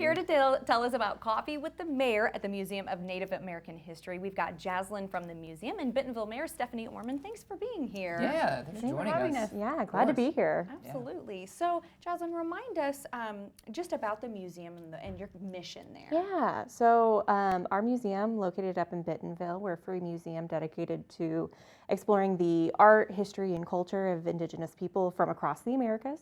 Here to tell us about coffee with the mayor at the Museum of Native American History, we've got Jaslyn from the museum and Bentonville Mayor Stephanie Orman. Thanks for being here. Yeah, thanks for joining us. Yeah, glad to be here. Absolutely. So, Jaslyn, remind us just about the museum and your mission there. Yeah, so our museum, located up in Bentonville, we're a free museum dedicated to exploring the art, history, and culture of Indigenous people from across the Americas.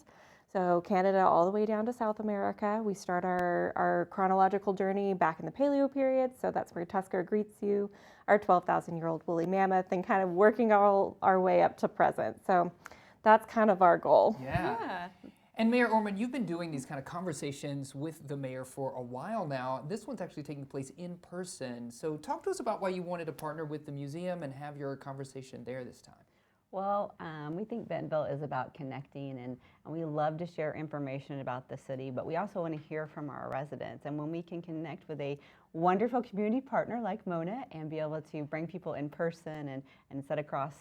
So Canada all the way down to South America. We start our chronological journey back in the Paleo period, so that's where Tusker greets you, our 12,000-year-old woolly mammoth, and kind of working our way up to present. So that's kind of our goal. Yeah. And Mayor Orman, you've been doing these kind of conversations with the mayor for a while now. This one's actually taking place in person. So talk to us about why you wanted to partner with the museum and have your conversation there this time. Well, we think Bentonville is about connecting, and we love to share information about the city, but we also want to hear from our residents. And when we can connect with a wonderful community partner like Mona and be able to bring people in person and sit across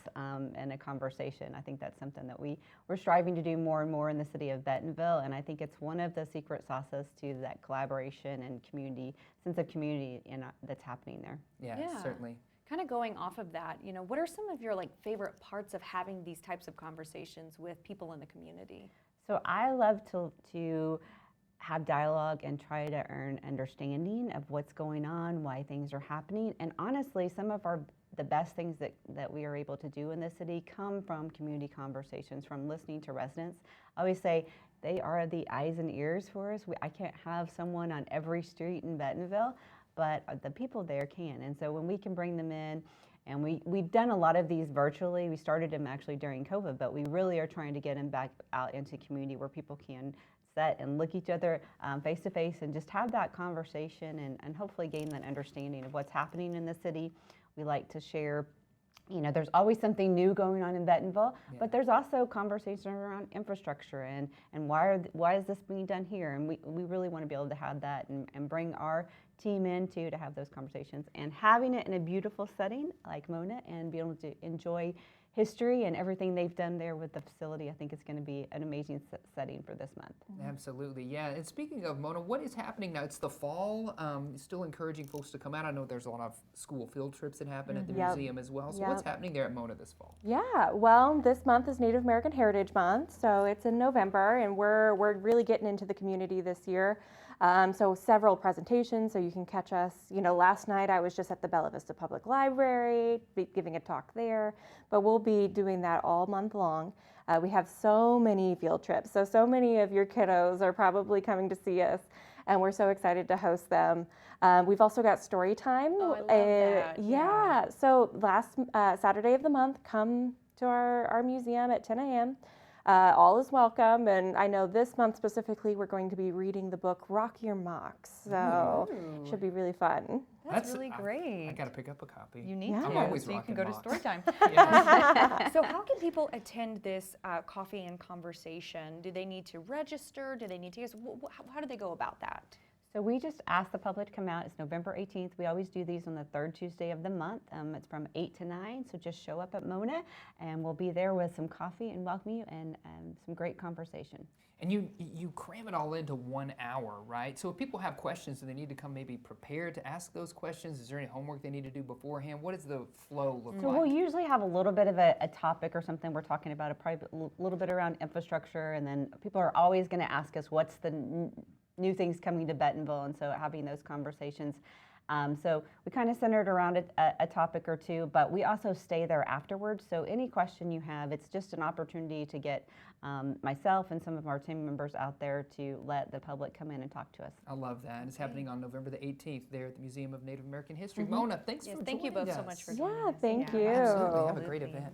in a conversation, I think that's something that we're striving to do more and more in the city of Bentonville. And I think it's one of the secret sauces to that collaboration and community, sense of community that's happening there. Yeah, certainly. Kind of going off of that, what are some of your favorite parts of having these types of conversations with people in the community? So I love to have dialogue and try to earn understanding of what's going on, why things are happening, and honestly, some of the best things that we are able to do in the city come from community conversations, from listening to residents. I always say they are the eyes and ears for us. I can't have someone on every street in Bentonville, but the people there can. And so when we can bring them in, and we've done a lot of these virtually. We started them actually during COVID, but we really are trying to get them back out into community where people can sit and look each other face to face and just have that conversation and hopefully gain that understanding of what's happening in the city. We like to share, there's always something new going on in Bentonville, but there's also conversation around infrastructure and why is this being done here? And we really want to be able to have that and bring our team in too to have those conversations, and having it in a beautiful setting like Mona and be able to enjoy history and everything they've done there with the facility. I think it's going to be an amazing setting for this month. Absolutely, yeah. And speaking of Mona, what is happening now? It's the fall. Still encouraging folks to come out. I know there's a lot of school field trips that happen at the museum as well. So what's happening there at Mona this fall? Yeah, well, this month is Native American Heritage Month, so it's in November, and we're really getting into the community this year. So several presentations, so you can catch us. Last night I was just at the Bella Vista Public Library, giving a talk there, but we'll be doing that all month long. We have so many field trips, so many of your kiddos are probably coming to see us, and we're so excited to host them. We've also got story time. Oh, I love that. Yeah, so last Saturday of the month, come to our museum at 10 a.m. All is welcome, and I know this month specifically we're going to be reading the book Rock Your Mocks, so it should be really fun. That's really great. I got to pick up a copy. You need I'm to, always so you can go to story time. So how can people attend this coffee and conversation? Do they need to register? Do they need to, how do they go about that? So we just ask the public to come out. It's November 18th. We always do these on the third Tuesday of the month. It's from 8 to 9, so just show up at Mona, and we'll be there with some coffee and welcome you and some great conversation. And you cram it all into 1 hour, right? So if people have questions, do they need to come maybe prepared to ask those questions? Is there any homework they need to do beforehand? What does the flow look like? So we'll usually have a little bit of a topic or something we're talking about, a little bit around infrastructure, and then people are always going to ask us what's the new things coming to Bentonville, and so having those conversations. So we kind of centered around a topic or two, but we also stay there afterwards. So any question you have, it's just an opportunity to get myself and some of our team members out there to let the public come in and talk to us. I love that. It's happening on November the 18th there at the Museum of Native American History. Mona, thanks for joining us. Thank you both so much for joining us. Yeah, thank you. Absolutely. Have a great event.